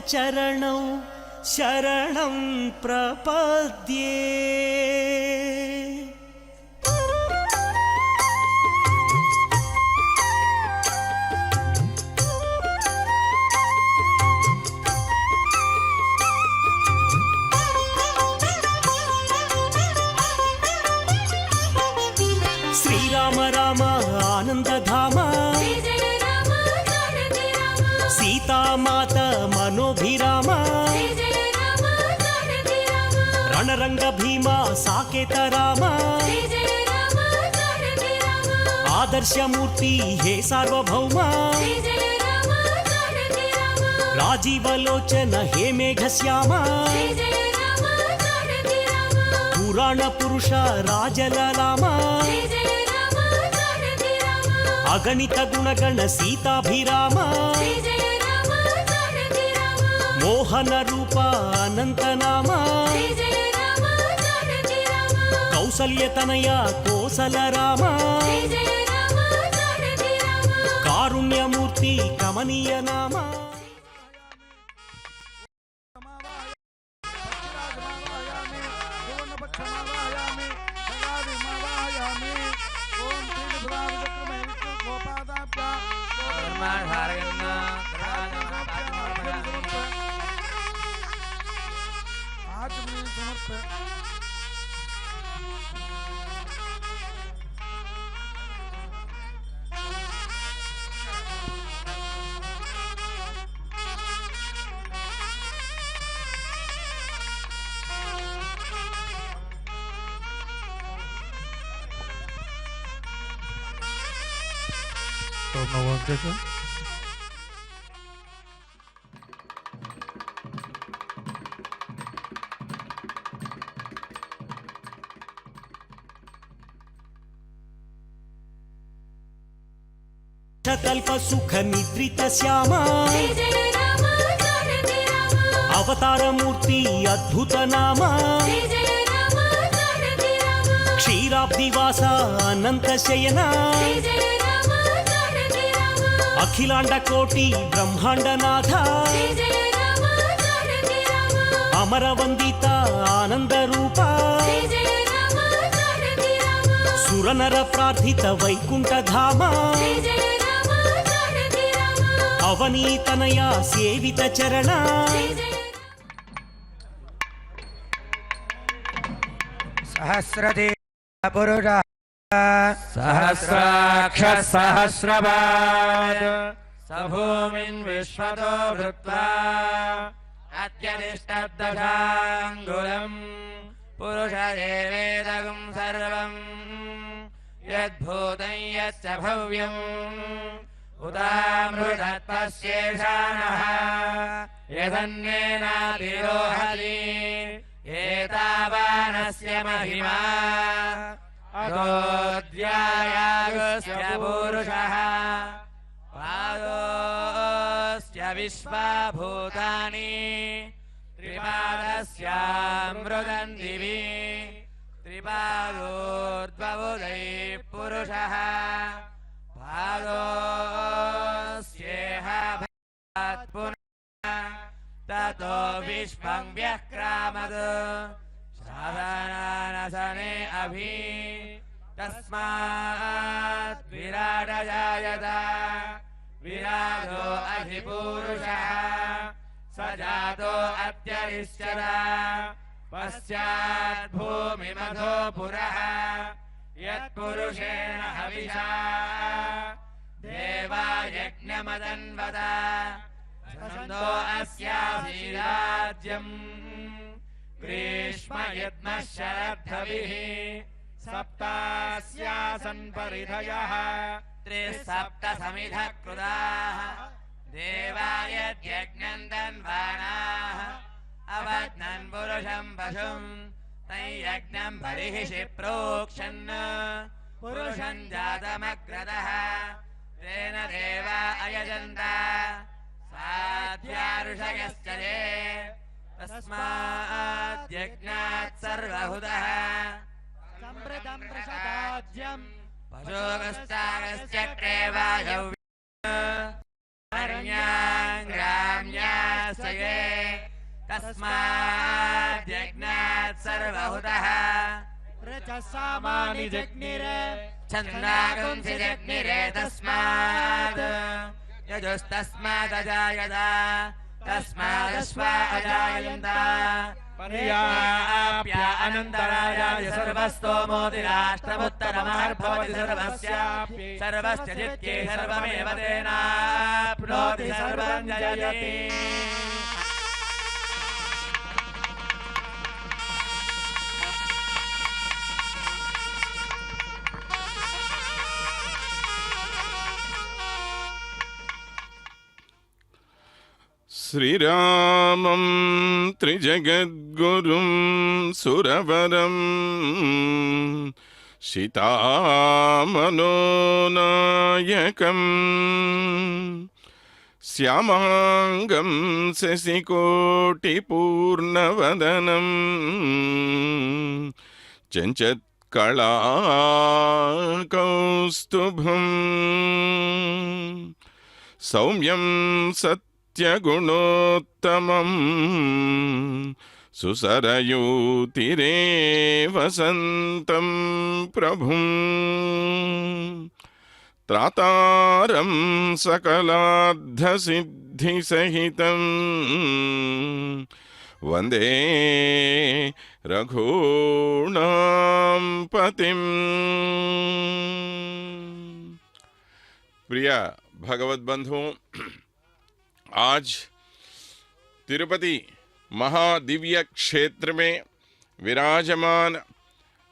चरणौ शरणं प्रपद्ये। श्रीराम राम आनंदधाम, सीता माता मनोभिराम, रणरंग भीमा साकेत राम, आदर्शमूर्ति हे सार्वभौम, राजीवलोचन हे मेघश्याम, पुराण पुरुष राजललाम, अगणित गुणगण सीताभिराम, मोहन रूप अनंत नाम, कौसल्य तनया कोसल राम, कारुण्यमूर्ति कमनीय नाम। कल्प सुख निद्रित श्यामा, अवतार मूर्ति अद्भुत नामा, क्षीराब्दिवासा अनंत शयना, अखिलांड कोटि ब्रह्मांड नाथा, अमर वंदिता आनंद रूपा, सुरनर प्रार्थित वैकुंठ धामा, अवनीतनया सेवित चरणा। सहस्रदेव पुरुषः सहस्राक्ष सहस्रपाद स भूमिन् विश्वतो भृत्वा अत्यतिष्ठद्दशाङ्गुलम् पुरुषदेवेदगं सर्वम् यद्भूतं यच्च भव्यम् उदामृतत्पश्येषाणः यदन्येनातिरोहति एतावानस्य महिमा अतोऽद्यायागस्य पुरुषः पादोऽस्य विश्वभूतानि त्रिपादस्यामृतं दिवि त्रिपादोर्ध्वबुधैः पुरुषः पादोऽस्येह भयात् पुनः ततो विश्वं व्यक्रामत् साधनानसने अभि तस्मात् विराट जायत विराटो अधिपुरुषः स जातो अत्यरिष्यत पश्चात् भूमिमथो पुरः यत्पुरुषेण हविषा देवा यज्ञमदन्वत छन्दो अस्यासीराज्यम् ग्रीष्म यद्मः शरद्धविः सप्तास्यासन् परिधयः त्रिसप्त समिधः कृताः देवा यज्ञम् दन्वानाः अवज्ञन् पुरुषं पशुम् तैयज्ञम् बर्हिषि प्रोक्षन् पुरुषं जातमग्रतः तेन देवा अयजन्त साध्या ऋषयश्च ये तस्माद्यज्ञात् सर्वहुतः सम्प्रदं प्रसदाज्यम् पशोगश्चागश्चक्रे वायव्य ग्राम्यास्तये तस्माद्यज्ञात् सर्वहुतः रजसामानि जग्निरे छन्दागुंसि जग्निरे तस्मात् यजुस्तस्मादजायत तस्मादश्वा अजायन्त पर्याप्य अनन्तरायाय सर्वस्तोमोतिराष्ट्रमुत्तरमहर्भवति सर्वस्य जित्ये सर्वमेव तेनाप्नोति सर्वं जयति श्रीरामं त्रिजगद्गुरुं सुरवरं सीतामनोनायकं श्यामाङ्गं शशिकोटिपूर्णवदनं चञ्चत्कलाकौस्तुभं सौम्यं सत्यगुणोत्तमं सुसरयूतिरे वसन्तं प्रभुं त्रातारं सकलाद्धसिद्धिसहितं वन्दे रघूणां पतिम्। प्रिय भगवत बंधुओं, आज तिरुपति महादिव्य क्षेत्र में विराजमान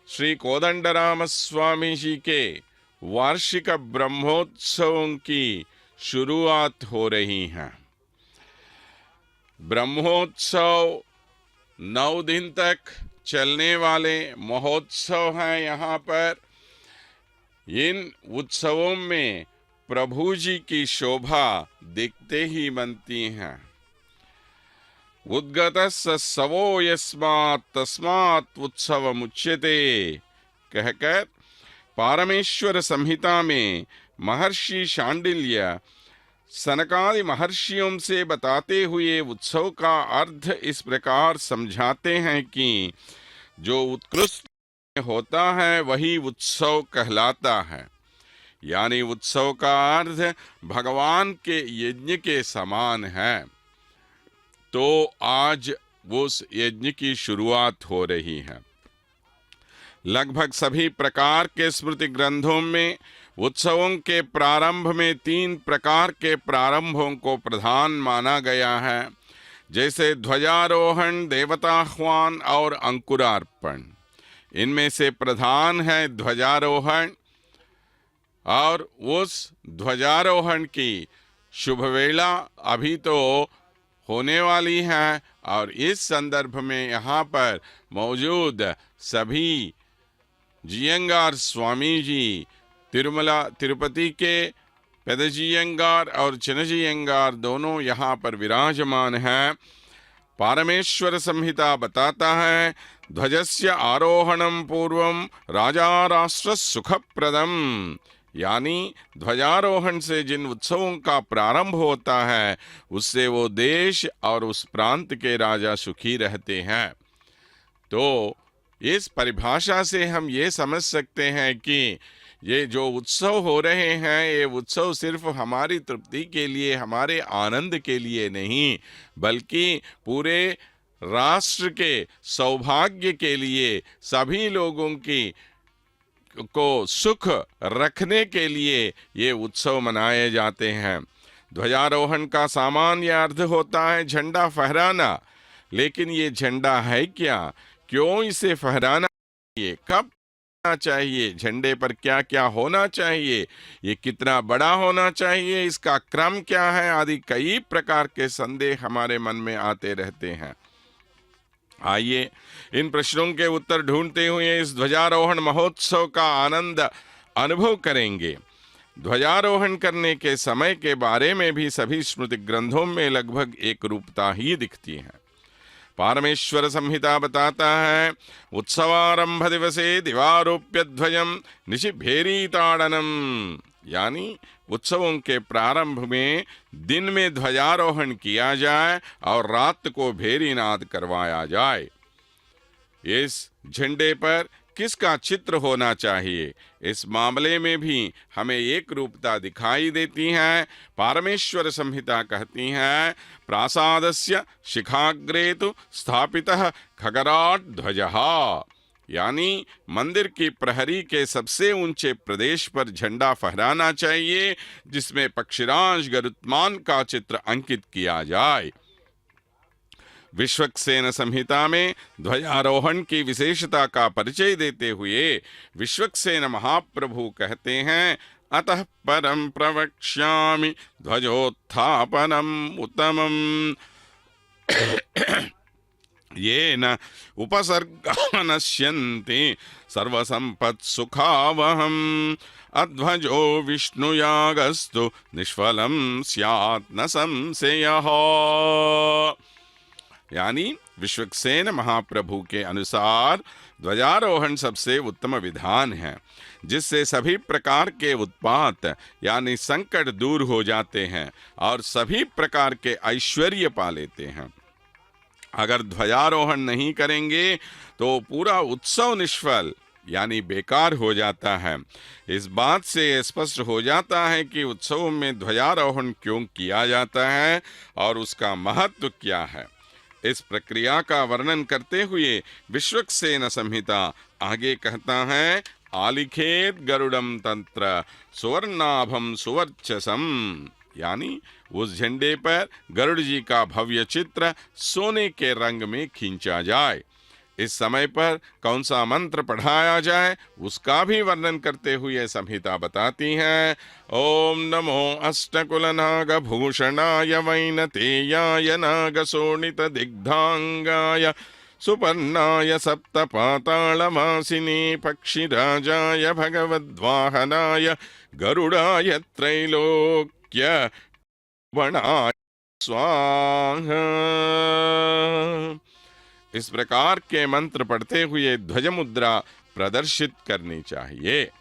श्री कोदंडराम स्वामी जी के वार्षिक ब्रह्मोत्सवों की शुरुआत हो रही है। ब्रह्मोत्सव 9 दिन तक चलने वाले महोत्सव हैं। यहाँ पर इन उत्सवों में प्रभु जी की शोभा दिखते ही बनती हैं। उद्गतस्य सवो यस्मात् तस्मात् उत्सवमुच्यते कहकर पारमेश्वर संहिता में महर्षि शांडिल्य सनकादि महर्षियों से बताते हुए उत्सव का अर्थ इस प्रकार समझाते हैं कि जो उत्कृष्ट होता है वही उत्सव कहलाता है। यानी उत्सव का अर्थ भगवान के यज्ञ के समान है। तो आज उस यज्ञ की शुरुआत हो रही है। लगभग सभी प्रकार के स्मृति ग्रंथों में उत्सवों के प्रारंभ में 3 प्रकार के प्रारंभों को प्रधान माना गया है, जैसे ध्वजारोहण, देवताह्वान और अंकुरार्पण। इनमें से प्रधान है ध्वजारोहण, और उस ध्वजारोहण की शुभ वेला अभी तो होने वाली है। और इस संदर्भ में यहाँ पर मौजूद सभी जियंगार स्वामी जी तिरुमला तिरुपति के पेदजियंगार और चिनजियंगार दोनों यहाँ पर विराजमान हैं। पारमेश्वर संहिता बताता है, ध्वजस्य आरोहणं पूर्वं राजा राष्ट्र सुखप्रदम। यानी ध्वजारोहण से जिन उत्सवों का प्रारंभ होता है उससे वो देश और उस प्रांत के राजा सुखी रहते हैं। तो इस परिभाषा से हम ये समझ सकते हैं कि ये जो उत्सव हो रहे हैं, ये उत्सव सिर्फ हमारी तृप्ति के लिए, हमारे आनंद के लिए नहीं, बल्कि पूरे राष्ट्र के सौभाग्य के लिए, सभी लोगों की को सुख रखने के लिए ये उत्सव मनाए जाते हैं। ध्वजारोहण का सामान्य अर्थ होता है झंडा फहराना, लेकिन ये झंडा है क्या, क्यों इसे फहराना चाहिए, कब होना चाहिए, झंडे पर क्या क्या होना चाहिए, ये कितना बड़ा होना चाहिए, इसका क्रम क्या है, आदि कई प्रकार के संदेह हमारे मन में आते रहते हैं। आइए इन प्रश्नों के उत्तर ढूंढते हुए इस ध्वजारोहण महोत्सव का आनंद अनुभव करेंगे। ध्वजारोहण करने के समय के बारे में भी सभी स्मृति ग्रंथों में लगभग एक रूपता ही दिखती है। पारमेश्वर संहिता बताता है, उत्सवारंभ दिवसे दिवारोप्य ध्वजम निशिभेरी ताड़नम। यानी उत्सवों के प्रारंभ में दिन में ध्वजारोहण किया जाए और रात को भेरी नाद करवाया जाए। इस झंडे पर किसका चित्र होना चाहिए, इस मामले में भी हमें एक रूपता दिखाई देती है। पारमेश्वर संहिता कहती है, प्रासादस्य शिखाग्रे तु स्थापितः खगराट ध्वजः, यानी मंदिर की प्रहरी के सबसे ऊंचे प्रदेश पर झंडा फहराना चाहिए जिसमें पक्षीराज गरुत्मान का चित्र अंकित किया जाए। विश्वक्सेन संहिता में ध्वजारोहण की विशेषता का परिचय देते हुए विश्वक्सेन महाप्रभु कहते हैं, अतः परम प्रवक्ष्यामि ध्वजोत्थापनम उत्तमम् येन उपसर्गा नश्यन्ति सर्वसम्पत्सुखावहम् अध्वजो विष्णुयागस्तु निष्फलं स्यात् न संशयः। यानी विश्वक्सेन महाप्रभु के अनुसार ध्वजारोहण सबसे उत्तम विधान है जिससे सभी प्रकार के उत्पात यानी संकट दूर हो जाते हैं और सभी प्रकार के ऐश्वर्य पा लेते हैं। अगर ध्वजारोहण नहीं करेंगे तो पूरा उत्सव निष्फल यानी बेकार हो जाता है। इस बात से स्पष्ट हो जाता है कि उत्सव में ध्वजारोहण क्यों किया जाता है और उसका महत्व क्या है। इस प्रक्रिया का वर्णन करते हुए विश्वक्सेन संहिता आगे कहता है, आलिखेत गरुड़म तंत्र सुवर्णाभम सुवर्चसम, यानी उस झंडे पर गरुड़ जी का भव्य चित्र सोने के रंग में खींचा जाए। इस समय पर कौन सा मंत्र पढ़ाया जाए उसका भी वर्णन करते हुए संहिता बताती है, ओम नमो अष्टकुलनाग भूषणाय वैनतेयाय नागशोणित दिग्धांगाय सुपर्णाय सप्तपातालवासिनी पक्षिराजाय भगवद्वाहनाय गरुडाय त्रैलोक्य वणाय स्वाहा। इस प्रकार के मंत्र पढ़ते हुए ध्वज मुद्रा प्रदर्शित करनी चाहिए।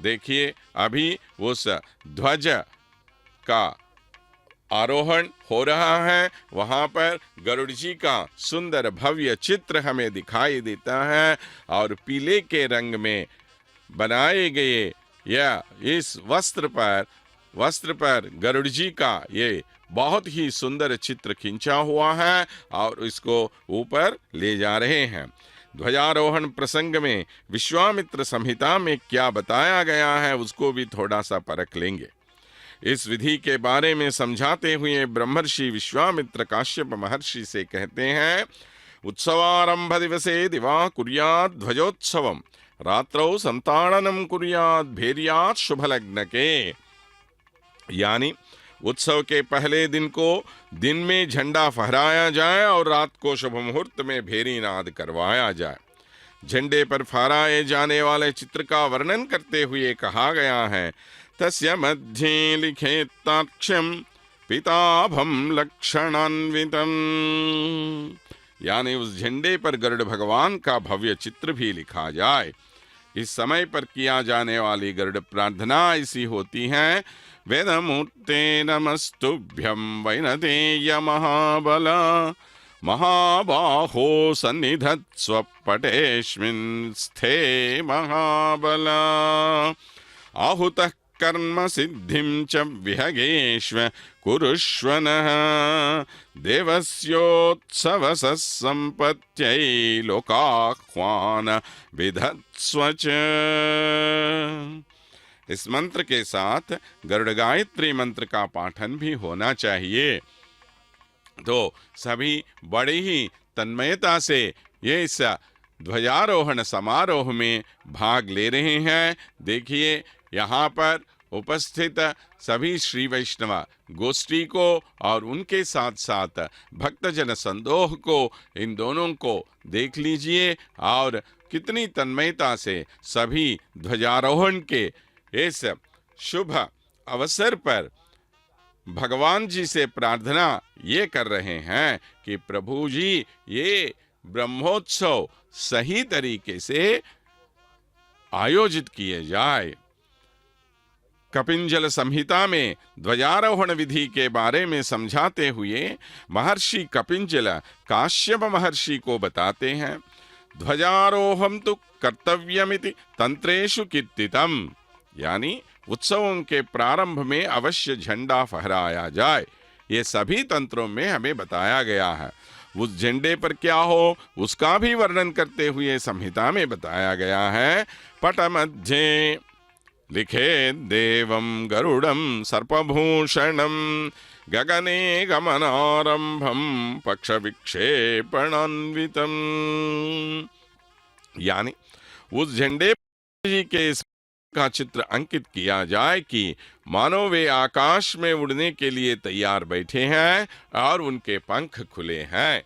देखिए अभी उस ध्वज का आरोहण हो रहा है, वहां पर गरुड़ जी का सुंदर भव्य चित्र हमें दिखाई देता है और पीले के रंग में बनाए गए या इस वस्त्र पर गरुड़ जी का ये बहुत ही सुंदर चित्र खींचा हुआ है और इसको ऊपर ले जा रहे हैं। ध्वजारोहण प्रसंग में विश्वामित्र संहिता में क्या बताया गया है उसको भी थोड़ा सा परख लेंगे। इस विधि के बारे में समझाते हुए ब्रह्मर्षि विश्वामित्र काश्यप महर्षि से कहते हैं, उत्सवारंभ दिवसे दिवा कुर्यात् ध्वजोत्सवम रात्रौ संताड़नम कुर्यात् भेर्यात् शुभलग्न के, यानी उत्सव के पहले दिन को दिन में झंडा फहराया जाए और रात को शुभ मुहूर्त में भेरी नाद करवाया जाए। झंडे पर फहराए जाने वाले चित्र का वर्णन करते हुए कहा गया है, तस्य मध्ये लिखेत्ताक्ष्यं पिताभं लक्षणान्वितम्, यानी उस झंडे पर गरुड़ भगवान का भव्य चित्र भी लिखा जाए। इस समय पर किया जाने वाली गरुड़ प्रार्थना ऐसी होती है, वेदमूर्ते नमस्तुभ्यं वैनतेय महाबल महाबाहो सन्निधत्स्व पटेऽस्मिन् स्थे महाबल आहुतः कर्म सिद्धिं च विहगेष्व कुरुष्व नः देवस्योत्सवसः सम्पत्त्यै लोकाह्वान विधत्स्व च। इस मंत्र के साथ गरुड़ गायत्री मंत्र का पाठन भी होना चाहिए। तो सभी बड़ी ही तन्मयता से ये इस ध्वजारोहण समारोह में भाग ले रहे हैं। देखिए यहाँ पर उपस्थित सभी श्री वैष्णव गोष्ठी को और उनके साथ साथ भक्तजन संदोह को, इन दोनों को देख लीजिए और कितनी तन्मयता से सभी ध्वजारोहण के इस शुभ अवसर पर भगवान जी से प्रार्थना ये कर रहे हैं कि प्रभु जी ये ब्रह्मोत्सव सही तरीके से आयोजित किए जाए। कपिंजल संहिता में ध्वजारोहण विधि के बारे में समझाते हुए महर्षि कपिंजल काश्यप महर्षि को बताते हैं, ध्वजारोहम तो कर्तव्यमिति तंत्रेषु कीर्तितम, यानी उत्सवों के प्रारंभ में अवश्य झंडा फहराया जाए, ये सभी तंत्रों में हमें बताया गया है। उस झंडे पर क्या हो उसका भी वर्णन करते हुए संहिता में बताया गया है। पट मध्य लिखे देवं गरुड़ं सर्पभूषणं गगने गमनारंभं पक्ष विक्षेपणान्वितम्, यानी उस झंडे जी के का चित्र अंकित किया जाए कि मानो वे आकाश में उड़ने के लिए तैयार बैठे हैं और उनके पंख खुले हैं।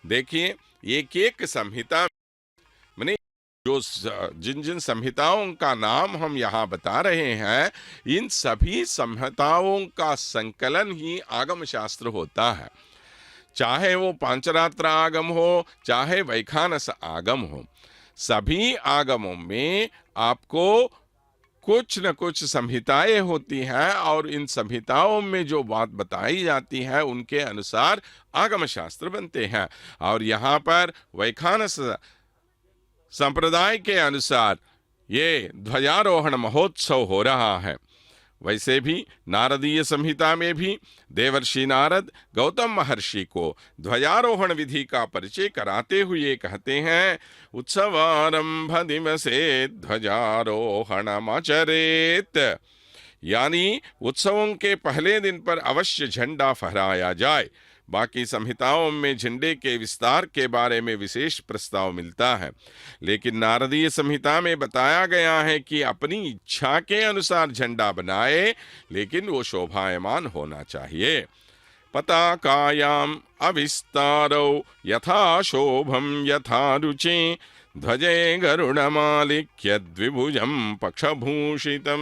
देखिए, एक एक संहिता माने जो जिन जिन संहिताओं का नाम हम यहाँ बता रहे हैं, इन सभी संहिताओं का संकलन ही आगम शास्त्र होता है। चाहे वो पांचरात्र आगम हो, चाहे वैखानस आगम हो, सभी आगमों में आपको कुछ न कुछ संहिताएं होती हैं और इन संहिताओं में जो बात बताई जाती है उनके अनुसार आगम शास्त्र बनते हैं। और यहाँ पर वैखानस संप्रदाय के अनुसार ये ध्वजारोहण महोत्सव हो रहा है। वैसे भी नारदीय संहिता में भी देवर्षि नारद गौतम महर्षि को ध्वजारोहण विधि का परिचय कराते हुए कहते हैं, उत्सवारंभ दिवसे ध्वजारोहणमाचरेत, यानी उत्सवों के पहले दिन पर अवश्य झंडा फहराया जाए। बाकी संहिताओं में झंडे के विस्तार के बारे में विशेष प्रस्ताव मिलता है, लेकिन नारदीय संहिता में बताया गया है कि अपनी इच्छा के अनुसार झंडा बनाए, लेकिन वो शोभायमान होना चाहिए। पताकायाम अविस्तारौ यथा शोभम यथा रुचि ध्वजे गरुड़मालिक्य द्विभुजम पक्षभूषितम।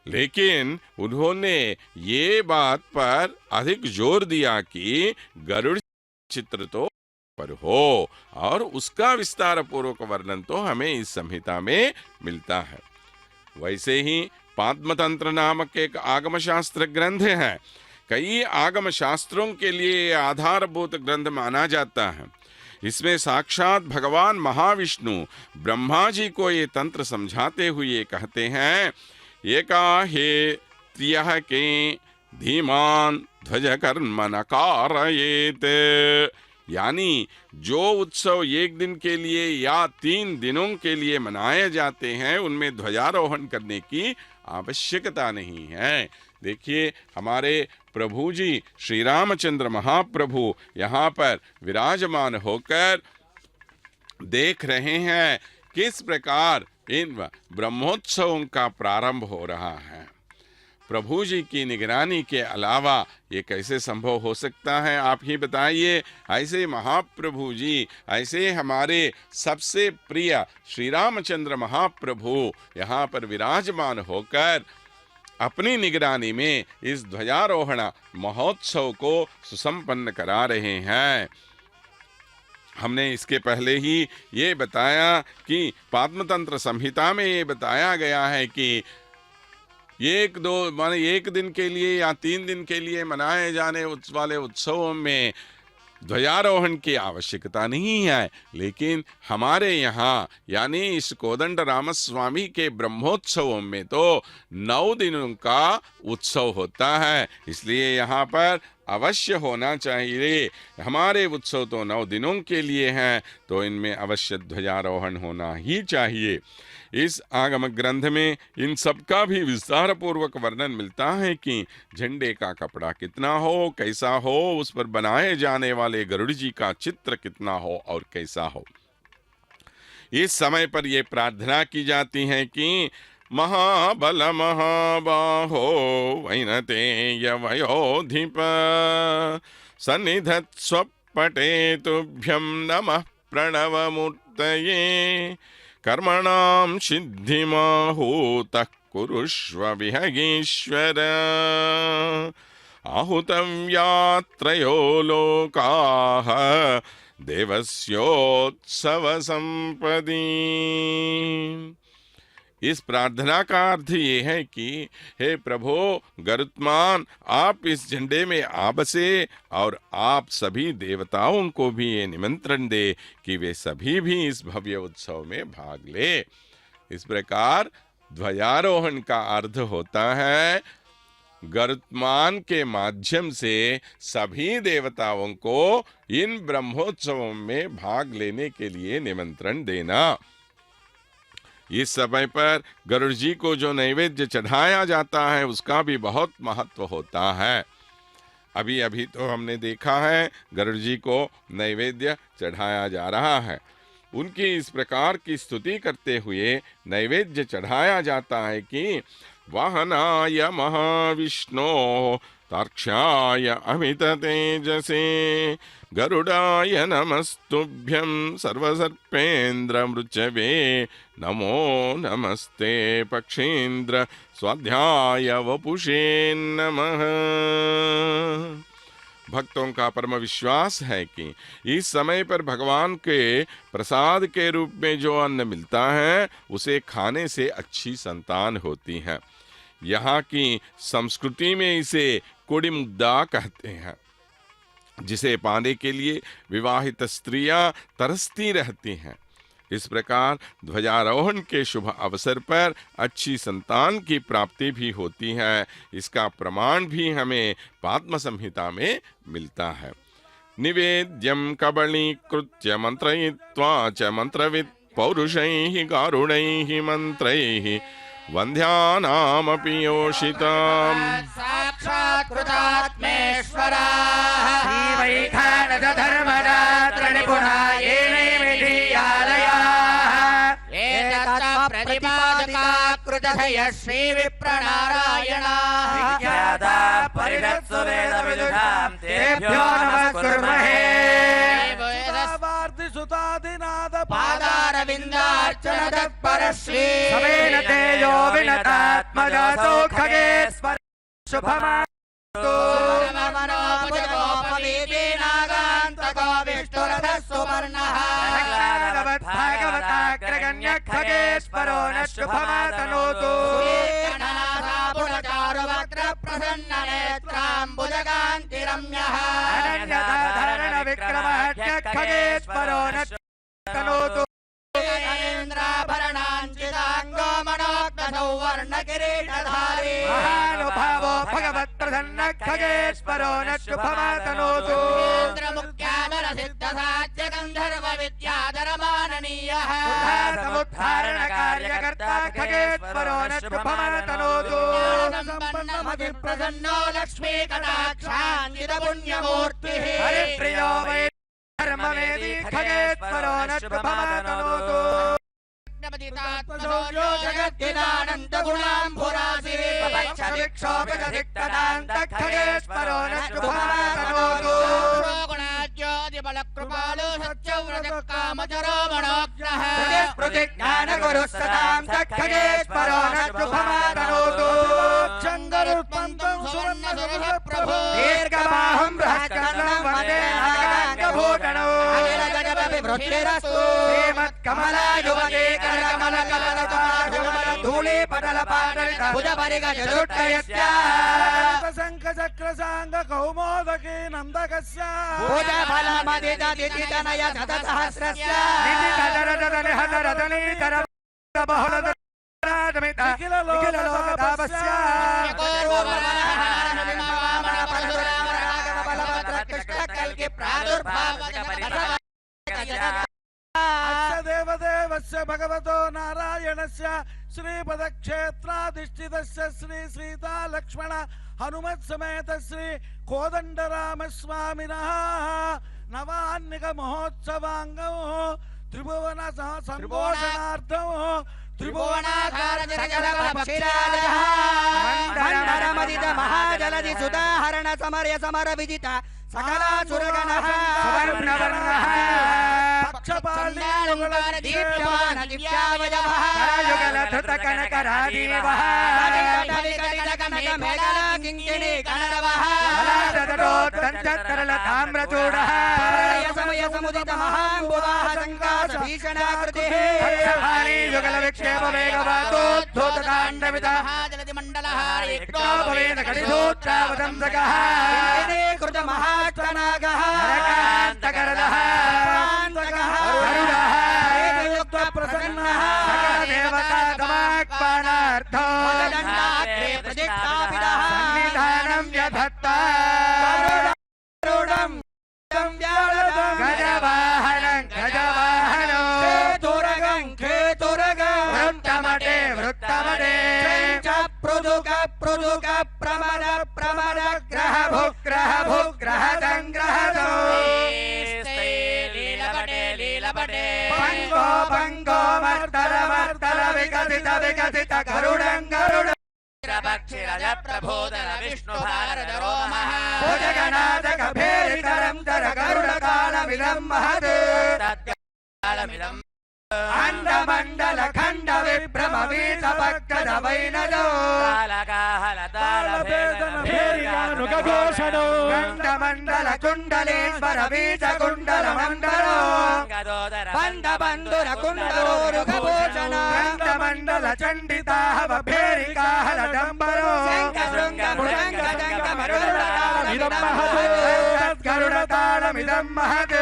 लेकिन उन्होंने ये बात पर अधिक जोर दिया कि गरुड़ चित्र तो पर हो और उसका विस्तार पूर्वक वर्णन तो हमें इस संहिता में मिलता है। वैसे ही पाद्मतंत्र नामक एक आगम शास्त्र ग्रंथ है। कई आगम शास्त्रों के लिए आधारभूत ग्रंथ माना जाता है। इसमें साक्षात भगवान महाविष्णु ब्रह्मा जी को ये तंत्र समझाते हुए कहते हैं, एका हे त्रियः के धीमान ध्वज कर्म न कारयेत, यानी जो उत्सव एक दिन के लिए या 3 दिनों के लिए मनाए जाते हैं उनमें ध्वजारोहण करने की आवश्यकता नहीं है। देखिए, हमारे प्रभु जी श्री रामचंद्र महाप्रभु यहाँ पर विराजमान होकर देख रहे हैं किस प्रकार इन ब्रह्मोत्सवों का प्रारंभ हो रहा है। प्रभु जी की निगरानी के अलावा ये कैसे संभव हो सकता है, आप ही बताइए। ऐसे महाप्रभु जी, ऐसे हमारे सबसे प्रिय श्री रामचंद्र महाप्रभु यहाँ पर विराजमान होकर अपनी निगरानी में इस ध्वजारोहण महोत्सव को सुसंपन्न करा रहे हैं। हमने इसके पहले ही ये बताया कि पाद्मतंत्र संहिता में ये बताया गया है कि एक दिन के लिए या 3 दिन के लिए मनाए जाने वाले उत्सवों में ध्वजारोहण की आवश्यकता नहीं है, लेकिन हमारे यहाँ यानी इस कोदंड रामस्वामी के ब्रह्मोत्सवों में तो 9 दिनों का उत्सव होता है, इसलिए यहाँ पर अवश्य होना चाहिए। हमारे उत्सव तो 9 दिनों के लिए हैं, तो इनमें अवश्य ध्वजारोहण होना ही चाहिए। इस आगम ग्रंथ में इन सब का भी विस्तार पूर्वक वर्णन मिलता है कि झंडे का कपड़ा कितना हो, कैसा हो, उस पर बनाए जाने वाले गरुड़ जी का चित्र कितना हो और कैसा हो। इस समय पर यह प्रार्थना की जाती है कि महाबल महाबाहो वैनतेय वयोधिप सन्निधत्स्वपटे तुभ्यं नमः प्रणवमूर्तये कर्मणां सिद्धिमाहूतः कुरुष्व विहगेश्वर आहुतव्यात्रयो लोकाः देवस्योत्सव संपदि। इस प्रार्थना का अर्थ ये है कि हे प्रभु गरुत्मान, आप इस झंडे में आ बसे और आप सभी देवताओं को भी ये निमंत्रण दे कि वे सभी भी इस भव्य उत्सव में भाग ले। इस प्रकार ध्वजारोहण का अर्थ होता है गरुत्मान के माध्यम से सभी देवताओं को इन ब्रह्मोत्सवों में भाग लेने के लिए निमंत्रण देना। इस समय पर गरुड़ जी को जो नैवेद्य चढ़ाया जाता है उसका भी बहुत महत्व होता है। अभी अभी तो हमने देखा है गरुड़ जी को नैवेद्य चढ़ाया जा रहा है। उनकी इस प्रकार की स्तुति करते हुए नैवेद्य चढ़ाया जाता है कि वाहनाय महाविष्णो तार्क्ष्याय अमित तेजसे गरुडाय नमस्तुभ्यं सर्वसर्पेन्द्र मृच्छवे नमो नमस्ते पक्षीन्द्र स्वाध्याय वपुषे नमः। भक्तों का परम विश्वास है कि इस समय पर भगवान के प्रसाद के रूप में जो अन्न मिलता है उसे खाने से अच्छी संतान होती है। यहाँ की संस्कृति में इसे कुड़िमुद्दा कहते हैं, जिसे पाने के लिए विवाहित स्त्रियां तरसती रहती हैं। इस प्रकार ध्वजारोहण के शुभ अवसर पर अच्छी संतान की प्राप्ति भी होती है। इसका प्रमाण भी हमें पाद्म संहिता में मिलता है। निवेद्यं कबलीकृत्य मंत्रयित्वा च मंत्रवित् पौरुषैः गारुणैः मंत्रैः वन्ध्यानामपि योषिताम् साक्षात् कृतात्मेश्वराः श्रीवैखानसधर्मरात्रनिपुणा येने विधीयालयाः एतत् प्रतिपादिका कृतधयः श्रीविप्रनारायणाः विख्याता परिषत्सु वेदविदुषां तेभ्यो नमस्कुर्महे। सुतादिनाद पादारविन्दार्चन तत्परश्री समेन तेजो विनतात्मजातो खगेश्वर शुभमातो मनोपवीनागान्तको विष्णुरथः सुवर्णः भागवताग्रगण्य खगेश्वरो न शुभमातनोतु प्रसन्ननेत्राम्बुजकान्तिरम्यः अनन्यधारण विक्रमः खगेश्वरो न तनोतु इन्द्राभरणाञ्चिताङ्गो मनोज्ञसौवर्णकिरीटधारी महानुभावो भगवत्प्रसन्न खगेश्वरो न शुभमातनोतु इन्द्रमुख्यादरसिद्धसाध्य गन्धर्व विद्याधरमाननीयः समुद्धारणकार्यकर्ता खगेश्वरो न शुभमातनोतु सम्पन्नमतिप्रसन्नो लक्ष्मीकटाक्षाञ्चितपुण्यमूर्तिः हरिप्रियो वै धर्मवेदी खगेश्वरो न शुभमातनोतु जगद्दिदानन्द गुणाम्भुरासि पक्षदिक्षोपदिक्तदान्त खगेश्वरो न शुभमातनोतु गुणाज्योतिबलकृपालो सत्यव्रतकामचरो मनोज्ञः प्रतिज्ञानगुरुः सदां खगेश्वरो न शुभमातनोतु चङ्गरुत्पन्तं सुवर्णसुरः प्रभो दीर्घबाहुं बृहत्कर्णं वन्दे नागाङ्गभूषणौ अनिलगजविवृद्धिरस्तु श्रीमत्कमलायुवते धूले पटल पाटलित भुजपरिगजलुट्टयस्य शङ्खचक्रसाङ्ग कौमोदके नन्दकस्य भुजफलमदितदितितनय शतसहस्रस्य निधितरतनिहतरतनीतर बहुलदराजमित निखिललोकतापस्य कृष्णकल्कि प्रादुर्भाव देवदेवस्य भगवतो नारायणस्य श्रीपदक्षेत्राधिष्ठितस्य श्री सीता लक्ष्मण हनुमत् समेत श्री कोदण्डरामस्वामिनः नवान्निक महोत्सवाङ्गो त्रिभुवन संपोषणार्थं त्रिभुवनाकार जगदपक्षिराजः मण्डलमदित महाजलधि सुदाहरण समर्य समर विजिता सकलासुरगणः सुवर्णवर्णः पक्षपाल्ययुगल दीप्यमान दिव्यावयवः युगलधृत कनकरादीवः कटिकटित कनक मेघला किङ्किणी कणरवः ललाटतटोत्तञ्चत्तरल ताम्रचूडः प्रलय समय समुदित महाम्बुवाह सङ्काश भीषणाकृतिः पक्षपाली युगल विक्षेप वेगवादोद्धूतकाण्डविदः भवेन कटिसूत्रावदंसकः कृतमहात्मनागः नरकान्तकरदः गरुडः प्रसन्नः सकलदेवतागमाह्वानार्थो सन्निधानं व्यधत्ता गरुडं गजवाहनं गजवाहनो केतुरगं वृत्तमटे वृत्तमटे पृदुक पृदुक प्रमद प्रमद ग्रह भुग्रह भुग्रह संग्रहदो पंगो पंगो मर्दल मर्दल विकसित विकसित गरुडं गरुड प्रबोधन विष्णु भारत रोमः भुजगनाथक भेरिकरं दर गरुड कालमिदं महत् अंडमंडल खंड विभ्रम वीत पक्कद वैनदो गंडमंडल कुंडलेश्वर वीत कुंडल मंडलो बंद बंधुर कुंडलोरुगभूषण गंडमंडल चंडिताहव भेरिकाहल डंबरो गरुड तालमिदं महत्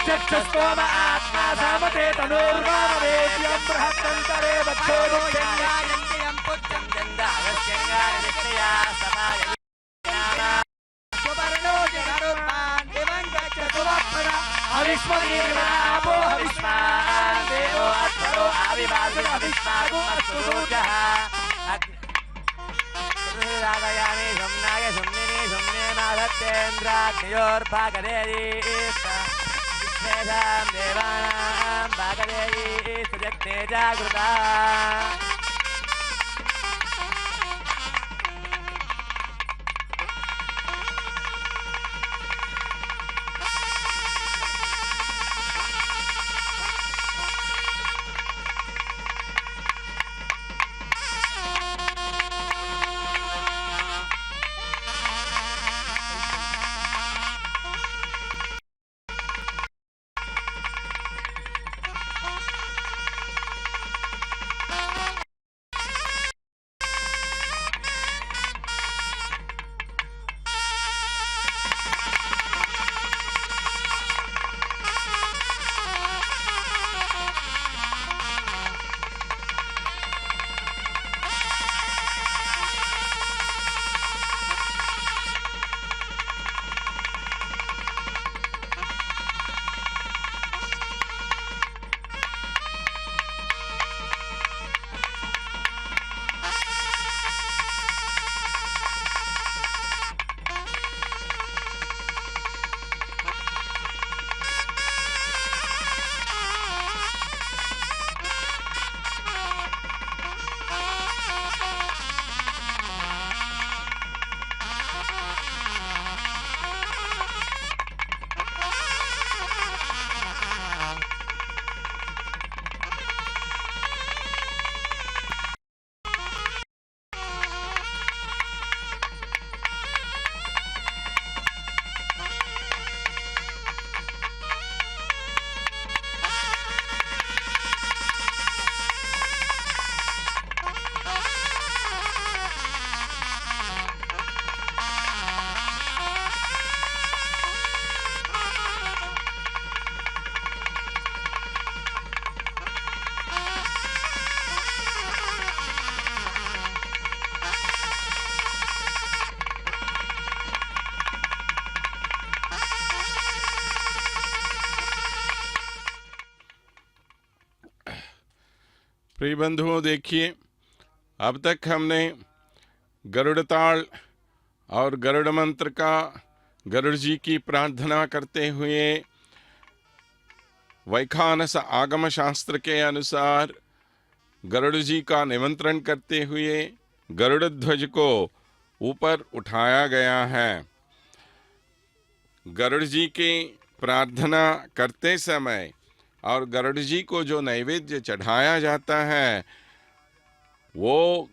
चक्षुष्कोम आत्मा सामते तनोर्वामवेद्यं बृहत्तन्तरे वक्षोरुक्षेन्द्रायन्त्यं पुच्छं चन्दागस्यङ्गानि नित्यया समाय सुवर्णो जगरुत्मान् दिवं गच्छतुवप्परा हविष्मदीर्घापो हविष्मान् देवो अत्परो आविवासो हविष्मागुमस्तुरूजः रागयामि शम्नाय शम्निनि शम्ने नाधत्तेन्द्राग्नयोर्भागदेयीष्ट विश्वेषां देवानां भागदेयी सुजग्ने जागृता प्रिय बंधुओं, देखिए अब तक हमने गरुड़ताल और गरुड़ मंत्र का गरुड़ जी की प्रार्थना करते हुए वैखानस आगम शास्त्र के अनुसार गरुड़ जी का निमंत्रण करते हुए गरुड़ ध्वज को ऊपर उठाया गया है। गरुड़ जी की प्रार्थना करते समय और गरुड़ जी को जो नैवेद्य चढ़ाया जाता है वो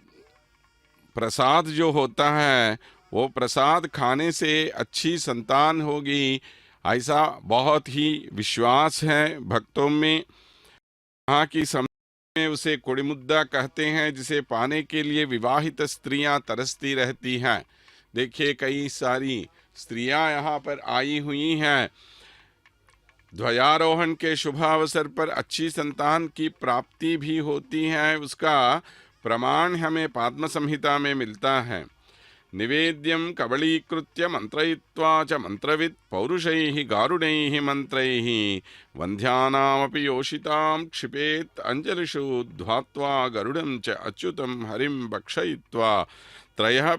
प्रसाद जो होता है वो प्रसाद खाने से अच्छी संतान होगी, ऐसा बहुत ही विश्वास है भक्तों में। यहाँ की में उसे कुड़िमुद्दा कहते हैं, जिसे पाने के लिए विवाहित स्त्रियां तरसती रहती हैं। देखिए कई सारी स्त्रियां यहाँ पर आई हुई हैं। ध्वजारोहण के शुभ अवसर पर अच्छी संतान की प्राप्ति भी होती है, उसका प्रमाण हमें पाद्म संहिता में मिलता है। निवेद्यं कबलीकृत्य मंत्रयित्वा च मंत्रवित् पौरुषैः गारुडैः मंत्रैः वन्ध्यानामपि योषितां क्षिपेत् अंजलिषु ध्वात्वा गरुडं च अच्युतं हरिं भक्षयित्वा त्रयः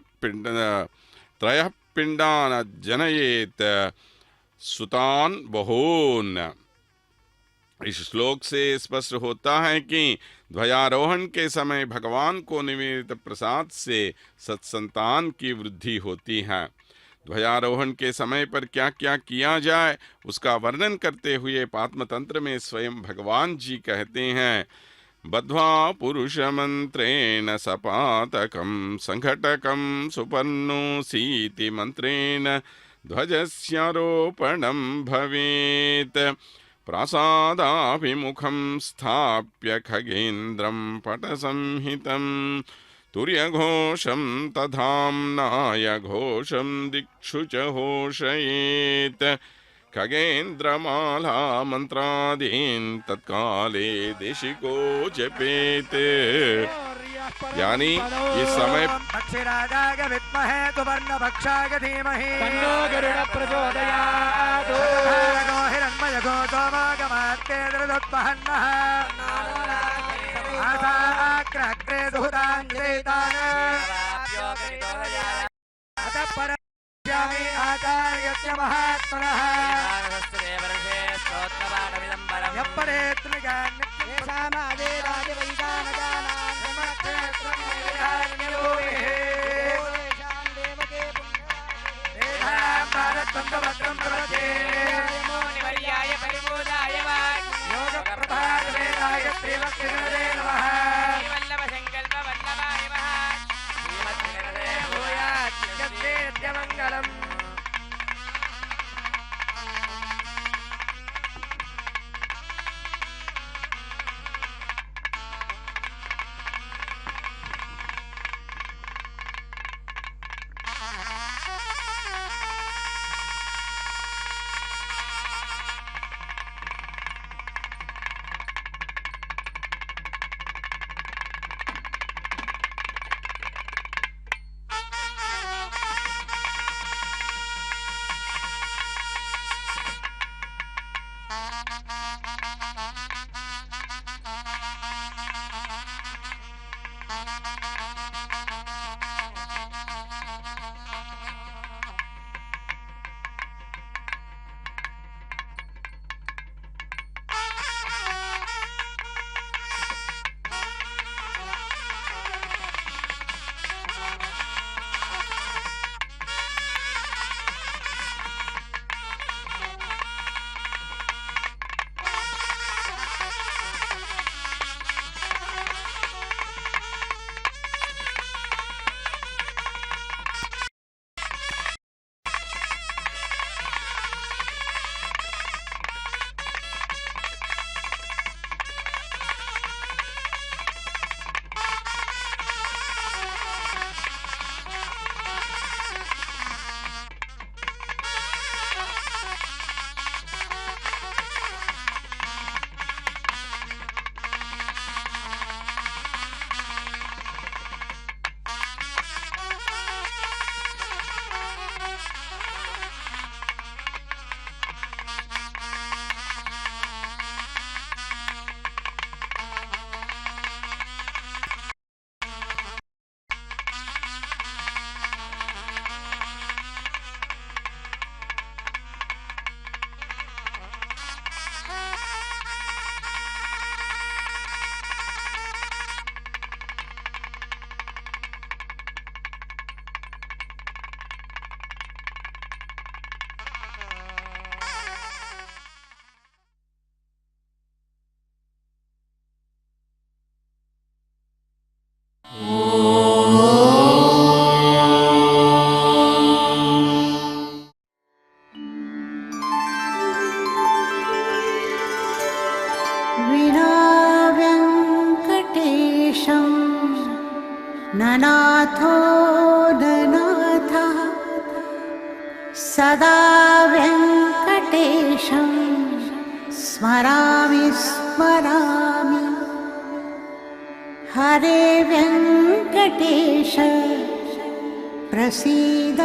पिण्डान् जनयेत् सुतान् बहून्। इस श्लोक से स्पष्ट होता है कि ध्वजारोहण के समय भगवान को निवेदित प्रसाद से सत्संतान की वृद्धि होती है। ध्वजारोहण के समय पर क्या क्या किया जाए उसका वर्णन करते हुए पात्मतंत्र में स्वयं भगवान जी कहते हैं, बद्ध्वा पुरुष मंत्रेण सपातकं संघटकं सुपर्णोसीति मंत्रेण ध्वजस्यारोपणं भवेत्। प्रासादाभिमुखं स्थाप्य खगेन्द्रं पटसंहितं तुर्यघोषं तधाम्नाय घोषं दिक्षु च घोषयेत्। खगेन्द्रमाला मंत्रादीन् तत्काले देशिको जपेत्। यानी इस समय पक्षिराजाय विद्महे सुवर्णभक्षाय धीमहि तन्नो गरुड प्रचोदयात्। तथागो हिरण्मयगो सोमागमात्ते दृढोत्पहन्नः आसाग्रे दुहुताङ्गेतान् अतः परस्यामि आचार्यस्य महात्मनः यः पठेत् निगान्नित्येषामादे राजवैदानजानान् सदा वेङ्कटेशं स्मरामि स्मरामि हरे वेङ्कटेश प्रसीद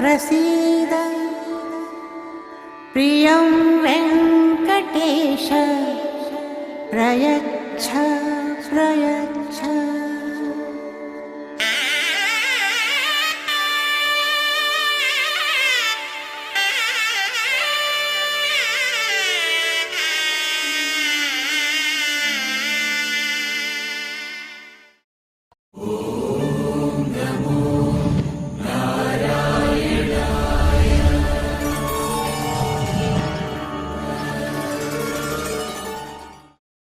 प्रसीद प्रियं वेङ्कटेश प्रयच्छ प्रयच्छ